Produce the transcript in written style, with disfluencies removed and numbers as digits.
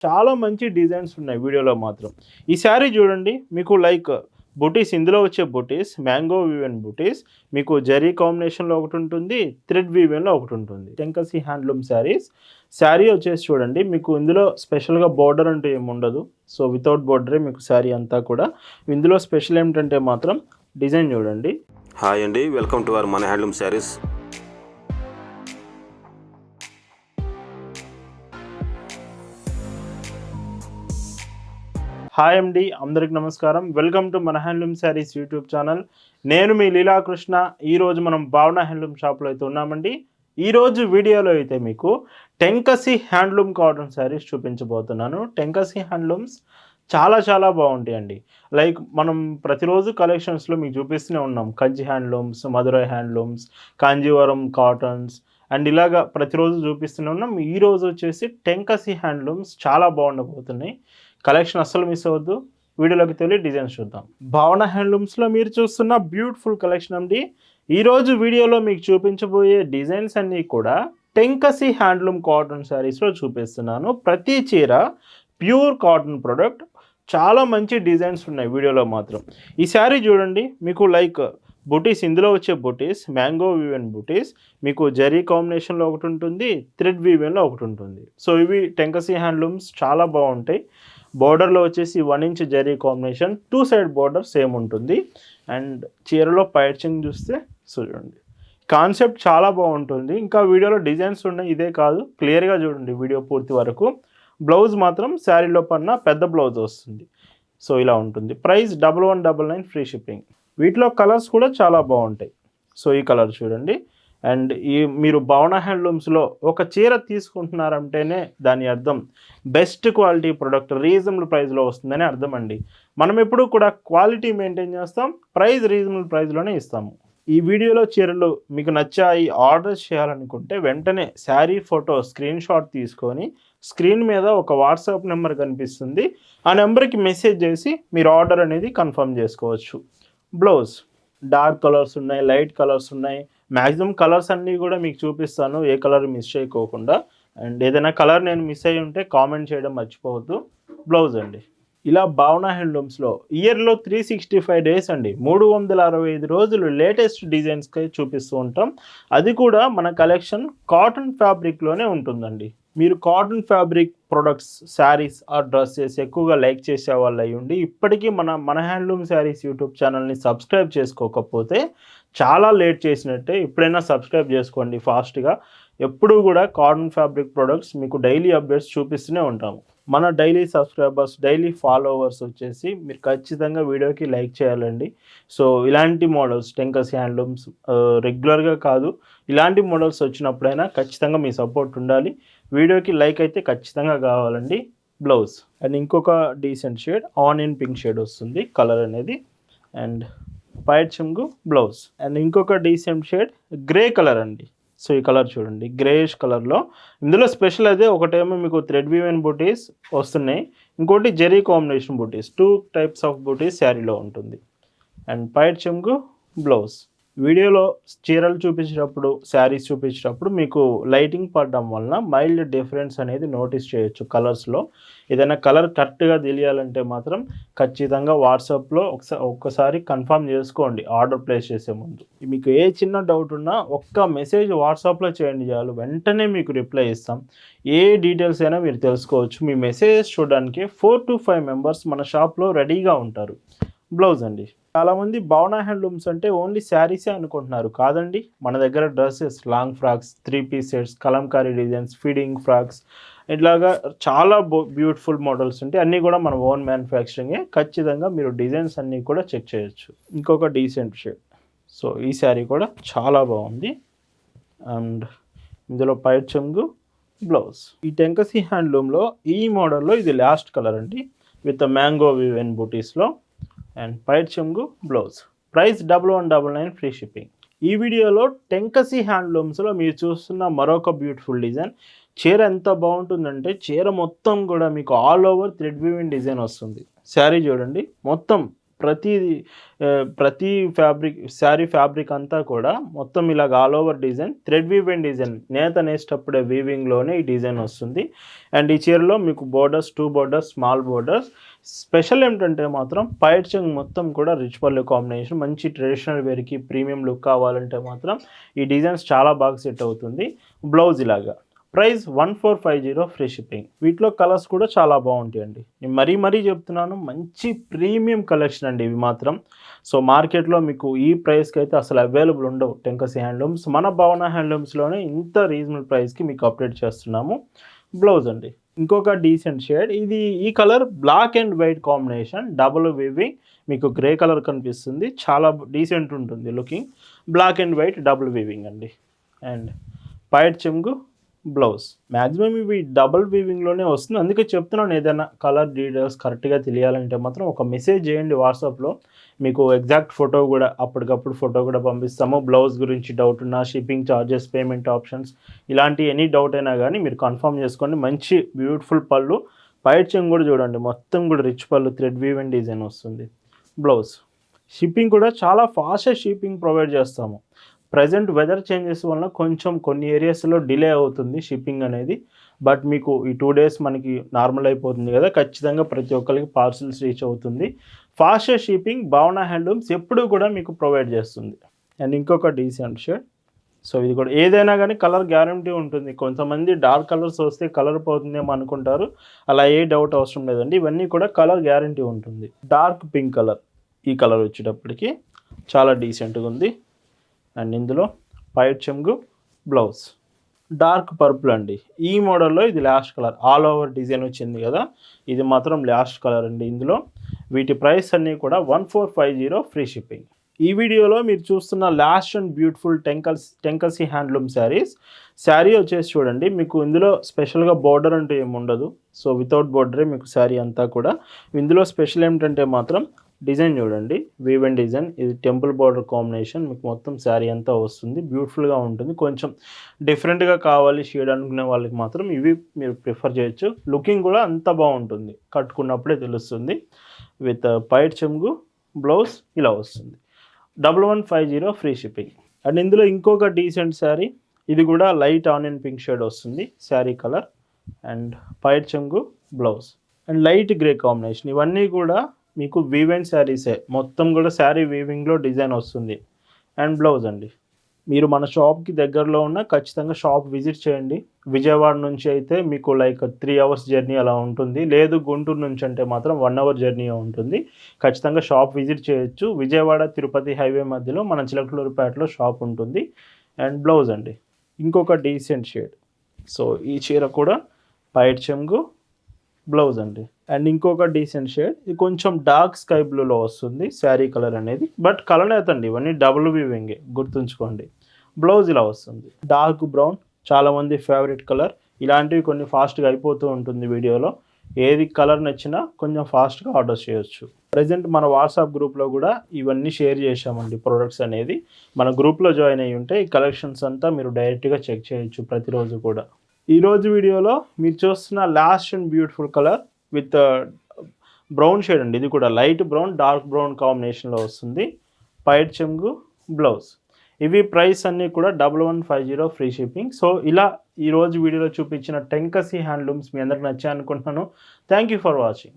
చాలా మంచి డిజైన్స్ ఉన్నాయి వీడియోలో మాత్రం. ఈ శారీ చూడండి, మీకు లైక్ బుటీస్, ఇందులో వచ్చే బుటీస్ మ్యాంగో వీవెన్ బుటీస్, మీకు జరీ కాంబినేషన్లో ఒకటి ఉంటుంది, థ్రెడ్ వీవెన్లో ఒకటి ఉంటుంది. టెంకసి హ్యాండ్లూమ్ శారీస్. శారీ వచ్చేసి చూడండి, మీకు ఇందులో స్పెషల్గా బోర్డర్ అంటూ ఏమి ఉండదు. సో వితౌట్ బోర్డరే మీకు శారీ అంతా కూడా. ఇందులో స్పెషల్ ఏమిటంటే మాత్రం డిజైన్ చూడండి. హాయ్ అండి, వెల్కమ్ టు అవర్ మన హ్యాండ్లూమ్ శారీస్. హాయ్ అండి, అందరికి నమస్కారం. వెల్కమ్ టు మన హ్యాండ్లూమ్ శారీస్ యూట్యూబ్ ఛానల్. నేను మీ లీలాకృష్ణ. ఈరోజు మనం భావన హ్యాండ్లూమ్ షాప్లో అయితే ఉన్నామండి. ఈరోజు వీడియోలో అయితే మీకు టెంకసి హ్యాండ్లూమ్ కాటన్ శారీస్ చూపించబోతున్నాను. టెంకసి హ్యాండ్లూమ్స్ చాలా బాగుంటాయండి. లైక్ మనం ప్రతిరోజు కలెక్షన్స్లో మీకు చూపిస్తూనే ఉన్నాం. Kanchi handlooms, Madurai handlooms, Kanjeevaram cottons and ఇలాగా ప్రతిరోజు చూపిస్తూనే ఉన్నాం. ఈరోజు వచ్చేసి టెంకసి హ్యాండ్లూమ్స్ చాలా బాగుండబోతున్నాయి. కలెక్షన్ అస్సలు మిస్ అవ్వద్దు. వీడియోలోకి వెళ్ళి డిజైన్స్ చూద్దాం. భావన హ్యాండ్లూమ్స్లో మీరు చూస్తున్న బ్యూటిఫుల్ కలెక్షన్ అండి. ఈరోజు వీడియోలో మీకు చూపించబోయే డిజైన్స్ అన్నీ కూడా టెంకసి హ్యాండ్లూమ్ కాటన్ శారీస్లో చూపిస్తున్నాను. ప్రతి చీర ప్యూర్ కాటన్ ప్రోడక్ట్. చాలా మంచి డిజైన్స్ ఉన్నాయి వీడియోలో మాత్రం. ఈ శారీ చూడండి, మీకు లైక్ బుటీస్, ఇందులో వచ్చే బుటీస్ మ్యాంగో వీవెన్ బుటీస్, మీకు జరీ కాంబినేషన్లో ఒకటి ఉంటుంది, థ్రెడ్ వీవెన్లో ఒకటి ఉంటుంది. సో ఇవి టెంకసి హ్యాండ్లూమ్స్ చాలా బాగుంటాయి. బోర్డర్లో వచ్చేసి 1 inch zari combination, 2 side border same ఉంటుంది. అండ్ చీరలో పైచింగ్ చూస్తే చూడండి, కాన్సెప్ట్ చాలా బాగుంటుంది. ఇంకా వీడియోలో డిజైన్స్ ఉన్నాయి, ఇదే కాదు, క్లియర్గా చూడండి వీడియో పూర్తి వరకు. బ్లౌజ్ మాత్రం శారీలో పడిన పెద్ద బ్లౌజ్ వస్తుంది. సో ఇలా ఉంటుంది. Price 1199 free shipping. వీటిలో కలర్స్ కూడా చాలా బాగుంటాయి. సో ఈ కలర్ చూడండి. అండ్ ఈ మీరు భావన హ్యాండ్లూమ్స్లో ఒక చీర తీసుకుంటున్నారంటేనే దాని అర్థం బెస్ట్ క్వాలిటీ ప్రోడక్ట్ రీజనబుల్ ప్రైస్లో వస్తుందని అర్థం అండి. మనం ఎప్పుడు కూడా క్వాలిటీ మెయింటైన్ చేస్తాం, ప్రైస్ రీజనబుల్ ప్రైస్లోనే ఇస్తాము. ఈ వీడియోలో చీరలు మీకు నచ్చాయి, ఆర్డర్ చేయాలనుకుంటే వెంటనే శారీ ఫోటో స్క్రీన్ షాట్ తీసుకొని స్క్రీన్ మీద ఒక వాట్సాప్ నెంబర్ కనిపిస్తుంది, ఆ నెంబర్కి మెసేజ్ చేసి మీరు ఆర్డర్ అనేది కన్ఫర్మ్ చేసుకోవచ్చు. బ్లౌజ్ డార్క్ కలర్స్ ఉన్నాయి, లైట్ కలర్స్ ఉన్నాయి. మ్యాక్సిమం కలర్స్ అన్నీ కూడా మీకు చూపిస్తాను, ఏ కలర్ మిస్ చేయకోకుండా. అండ్ ఏదైనా కలర్ నేను మిస్ అయ్యి ఉంటే కామెంట్ చేయడం మర్చిపోవద్దు. బ్లౌజ్ అండి, ఇలా భావన హ్యాండ్లూమ్స్లో ఇయర్లో 365 డేస్ అండి, 365 రోజులు లేటెస్ట్ డిజైన్స్కి చూపిస్తూ ఉంటాం. అది కూడా మన కలెక్షన్ కాటన్ ఫ్యాబ్రిక్లోనే ఉంటుందండి. మీరు cotton fabric products, saris or dresses ఎక్కువగా లైక్ చేసే వాళ్ళు అయ్యి ఉండి ఇప్పటికీ మన హ్యాండ్లూమ్ శారీస్ యూట్యూబ్ ఛానల్ని సబ్స్క్రైబ్ చేసుకోకపోతే చాలా లేట్ చేసినట్టే. ఇప్పుడైనా సబ్స్క్రైబ్ చేసుకోండి ఫాస్ట్గా. ఎప్పుడూ కూడా కాటన్ ఫ్యాబ్రిక్ ప్రొడక్ట్స్ మీకు డైలీ అప్డేట్స్ చూపిస్తూనే ఉంటాము. మన డైలీ సబ్స్క్రైబర్స్, డైలీ ఫాలోవర్స్ వచ్చేసి మీరు ఖచ్చితంగా వీడియోకి లైక్ చేయాలండి. సో ఇలాంటి మోడల్స్ టెంకసి హ్యాండ్లూమ్స్ రెగ్యులర్గా కాదు, ఇలాంటి మోడల్స్ వచ్చినప్పుడైనా ఖచ్చితంగా మీ సపోర్ట్ ఉండాలి. వీడియోకి లైక్ అయితే ఖచ్చితంగా కావాలండి. బ్లౌజ్ అండ్ ఇంకొక decent shade onion pink shade వస్తుంది కలర్ అనేది. అండ్ వైట్ చెంగు బ్లౌజ్ అండ్ ఇంకొక డీసెంట్ షేడ్ గ్రే కలర్ అండి. సో ఈ కలర్ చూడండి, గ్రేష్ కలర్లో. ఇందులో స్పెషల్ అయితే ఒకటేమో మీకు థ్రెడ్ వీవెన్ బూటీస్ వస్తున్నాయి, ఇంకోటి zari combination booties. 2 types of booties శారీలో ఉంటుంది. అండ్ పైట్ చెంగు బ్లౌజ్. వీడియోలో చీరలు చూపించేటప్పుడు, శారీస్ చూపించేటప్పుడు మీకు లైటింగ్ పడడం వలన మైల్డ్ డిఫరెన్స్ అనేది నోటీస్ చేయొచ్చు కలర్స్లో. ఏదైనా కలర్ కరెక్ట్గా తెలియాలంటే మాత్రం ఖచ్చితంగా వాట్సాప్లో ఒక్కసారి కన్ఫర్మ్ చేసుకోండి ఆర్డర్ ప్లేస్ చేసే ముందు. మీకు ఏ చిన్న డౌట్ ఉన్నా ఒక్క మెసేజ్ వాట్సాప్లో చేయండి చాలు, వెంటనే మీకు రిప్లై ఇస్తాం. ఏ డీటెయిల్స్ అయినా మీరు తెలుసుకోవచ్చు. మీ మెసేజెస్ చూడడానికి 4 to 5 మెంబర్స్ మన షాప్లో రెడీగా ఉంటారు. బ్లౌజ్ అండి, చాలామంది భావన హ్యాండ్లూమ్స్ అంటే ఓన్లీ శారీసే అనుకుంటున్నారు. కాదండి, మన దగ్గర dresses, long frocks, 3 piece sets, Kalamkari designs, feeding frocks, ఇట్లాగా చాలా బ్యూటిఫుల్ మోడల్స్ ఉంటాయి. అన్నీ కూడా మన ఓన్ మ్యానుఫ్యాక్చరింగే. ఖచ్చితంగా మీరు డిజైన్స్ అన్నీ కూడా చెక్ చేయొచ్చు. ఇంకొక డీసెంట్ షేడ్. సో ఈ శారీ కూడా చాలా బాగుంది. అండ్ ఇందులో పైట్ చెంగు బ్లౌజ్. ఈ టెంకసి హ్యాండ్లూమ్లో ఈ మోడల్లో ఇది లాస్ట్ కలర్ అండి, విత్ మ్యాంగో వీవెన్ బూటీస్లో. అండ్ పైట్ చెంగు బ్లౌజ్. Price 1199 free shipping. ఈ వీడియోలో టెంకసి హ్యాండ్లూమ్స్లో మీరు చూస్తున్న మరొక బ్యూటిఫుల్ డిజైన్. చీర ఎంత బాగుంటుందంటే చీర మొత్తం కూడా మీకు all over thread weaving design వస్తుంది. శారీ చూడండి, మొత్తం ప్రతి శారీ ఫ్యాబ్రిక్ అంతా కూడా మొత్తం ఇలాగ all over design thread weaving design నేత నేసేటప్పుడే వీవింగ్లోనే ఈ డిజైన్ వస్తుంది. అండ్ ఈ చీరలో మీకు borders 2 borders small borders. Special ఏంటంటే మాత్రం పైట్ చెంగు మొత్తం కూడా రిచ్ పళ్ళు కాంబినేషన్, మంచి ట్రెడిషనల్ వేర్కి ప్రీమియం లుక్ కావాలంటే మాత్రం ఈ డిజైన్స్ చాలా బాగా సెట్ అవుతుంది. బ్లౌజ్ ఇలాగా. Price 1450 free shipping. వీటిలో కలర్స్ కూడా చాలా బాగుంటాయండి. నేను మరీ చెప్తున్నాను, మంచి ప్రీమియం కలెక్షన్ అండి ఇవి మాత్రం. సో మార్కెట్లో మీకు ఈ ప్రైస్కి అయితే అసలు అవైలబుల్ ఉండవు టెంకసి హ్యాండ్లూమ్స్. మన భావన హ్యాండ్లూమ్స్లోనే ఇంత రీజనబుల్ ప్రైస్కి మీకు అప్డేట్ చేస్తున్నాము. బ్లౌజ్ అండి ఇంకొక డీసెంట్ షేడ్. ఈ colour black and white combination, double weaving, మీకు గ్రే కలర్ కనిపిస్తుంది. చాలా డీసెంట్ ఉంటుంది looking. Black and white double weaving అండి. అండ్ పైట్ చెంగు బ్లౌజ్. మ్యాక్సిమం ఇవి డబుల్ వీవింగ్లోనే వస్తుంది. అందుకే చెప్తున్నాను, ఏదైనా కలర్ డీటెయిల్స్ కరెక్ట్గా తెలియాలంటే మాత్రం ఒక మెసేజ్ చేయండి వాట్సాప్లో. మీకు ఎగ్జాక్ట్ ఫోటో కూడా అప్పటికప్పుడు ఫోటో కూడా పంపిస్తాము. బ్లౌజ్ గురించి డౌట్ ఉన్నా, షిప్పింగ్ ఛార్జెస్, పేమెంట్ ఆప్షన్స్, ఇలాంటి ఎనీ డౌట్ అయినా కానీ మీరు కన్ఫర్మ్ చేసుకోండి. మంచి బ్యూటిఫుల్ పళ్ళు. పైట్ చెంగు కూడా చూడండి, మొత్తం కూడా రిచ్ పళ్ళు థ్రెడ్ వీవింగ్ డిజైన్ వస్తుంది. బ్లౌజ్. షిప్పింగ్ కూడా చాలా ఫాస్ట్గా షిప్పింగ్ ప్రొవైడ్ చేస్తాము. ప్రజెంట్ వెదర్ చేంజెస్ వల్ల కొంచెం కొన్ని ఏరియాస్లో డిలే అవుతుంది షిప్పింగ్ అనేది. బట్ మీకు ఈ 2 days మనకి నార్మల్ అయిపోతుంది కదా, ఖచ్చితంగా ప్రతి ఒక్కరికి పార్సిల్స్ రీచ్ అవుతుంది. ఫాస్ట్ షిప్పింగ్ భావన హ్యాండ్లూమ్స్ ఎప్పుడూ కూడా మీకు ప్రొవైడ్ చేస్తుంది. అండ్ ఇంకొక డీసెంట్ షేడ్. సో ఇది కూడా ఏదైనా కానీ కలర్ గ్యారంటీ ఉంటుంది. కొంతమంది డార్క్ కలర్స్ వస్తే కలర్ పోతుందేమో అనుకుంటారు, అలా ఏ డౌట్ అవసరం లేదండి. ఇవన్నీ కూడా కలర్ గ్యారంటీ ఉంటుంది. డార్క్ పింక్ కలర్, ఈ కలర్ వచ్చేటప్పటికి చాలా డీసెంట్గా ఉంది. అండ్ ఇందులో పైట్ చెంగు బ్లౌజ్. డార్క్ పర్పుల్ అండి. ఈ మోడల్లో ఇది last colour, all over design వచ్చింది కదా, ఇది మాత్రం లాస్ట్ కలర్ అండి ఇందులో. వీటి ప్రైస్ అన్నీ కూడా 1450 ఫ్రీ షిప్పింగ్. ఈ వీడియోలో మీరు చూస్తున్న last and beautiful Tenkasi handloom sari వచ్చేసి చూడండి, మీకు ఇందులో స్పెషల్గా బోర్డర్ అంటే ఏమి ఉండదు. సో వితౌట్ బోర్డరే మీకు శారీ అంతా కూడా. ఇందులో స్పెషల్ ఏమిటంటే మాత్రం డిజైన్ చూడండి, వీవ్ అండ్ డిజైన్. ఇది టెంపుల్ బార్డర్ కాంబినేషన్, మీకు మొత్తం శారీ అంతా వస్తుంది. బ్యూటిఫుల్గా ఉంటుంది. కొంచెం డిఫరెంట్గా కావాలి షేడ్ అనుకునే వాళ్ళకి మాత్రం ఇవి మీరు ప్రిఫర్ చేయొచ్చు. లుకింగ్ కూడా అంత బాగుంటుంది, కట్టుకున్నప్పుడే తెలుస్తుంది. విత్ పైట్ చెంగు బ్లౌజ్ ఇలా వస్తుంది. 1150 ఫ్రీ షిప్పింగ్. అండ్ ఇందులో ఇంకొక డీసెంట్ శారీ, ఇది కూడా లైట్ ఆనియన్ పింక్ షేడ్ వస్తుంది శారీ కలర్. అండ్ పైట్ చెంగు blouse and light grey combination. ఇవన్నీ కూడా మీకు వీవెంట్ శారీసే, మొత్తం కూడా శారీ వీవింగ్లో డిజైన్ వస్తుంది. అండ్ బ్లౌజ్ అండి. మీరు మన షాప్కి దగ్గరలో ఉన్న ఖచ్చితంగా షాప్ విజిట్ చేయండి. విజయవాడ నుంచి అయితే మీకు లైక్ 3 hours జర్నీ అలా ఉంటుంది. లేదు గుంటూరు నుంచి అంటే మాత్రం 1 hour జర్నీ ఉంటుంది. ఖచ్చితంగా షాప్ విజిట్ చేయొచ్చు. విజయవాడ తిరుపతి హైవే మధ్యలో మన చిలకలూరుపేటలో షాప్ ఉంటుంది. అండ్ బ్లౌజ్ అండి ఇంకొక డీసెంట్ షేడ్. సో ఈ చీర కూడా పైట్ చెంగు బ్లౌజ్ అండి. అండ్ ఇంకొక డీసెంట్ షేడ్, ఇది కొంచెం డార్క్ స్కై బ్లూలో వస్తుంది శారీ కలర్ అనేది. బట్ కలర్ అవుతండి, ఇవన్నీ డబుల్ వీవింగే, గుర్తుంచుకోండి. బ్లౌజ్ ఇలా వస్తుంది. డార్క్ బ్రౌన్ చాలామంది ఫేవరెట్ కలర్. ఇలాంటివి కొన్ని ఫాస్ట్గా అయిపోతూ ఉంటుంది వీడియోలో. ఏది కలర్ నచ్చినా కొంచెం ఫాస్ట్గా ఆర్డర్ చేయొచ్చు. ప్రజెంట్ మన వాట్సాప్ గ్రూప్లో కూడా ఇవన్నీ షేర్ చేసామండి ప్రోడక్ట్స్ అనేది. మన గ్రూప్లో జాయిన్ అయ్యి ఉంటే ఈ కలెక్షన్స్ అంతా మీరు డైరెక్ట్గా చెక్ చేయొచ్చు ప్రతిరోజు కూడా. ఈరోజు వీడియోలో మీరు చూస్తున్న last and beautiful colour with brown shade అండి. ఇది కూడా లైట్ బ్రౌన్ డార్క్ బ్రౌన్ కాంబినేషన్లో వస్తుంది. పైట్ చెంగు బ్లౌజ్. ఇవి ప్రైస్ అన్నీ కూడా 1150 ఫ్రీ షిప్పింగ్. సో ఇలా ఈరోజు వీడియోలో చూపించిన టెంకసి హ్యాండ్లూమ్స్ మీ అందరికి నచ్చాయి అనుకుంటున్నాను. Thank you for watching.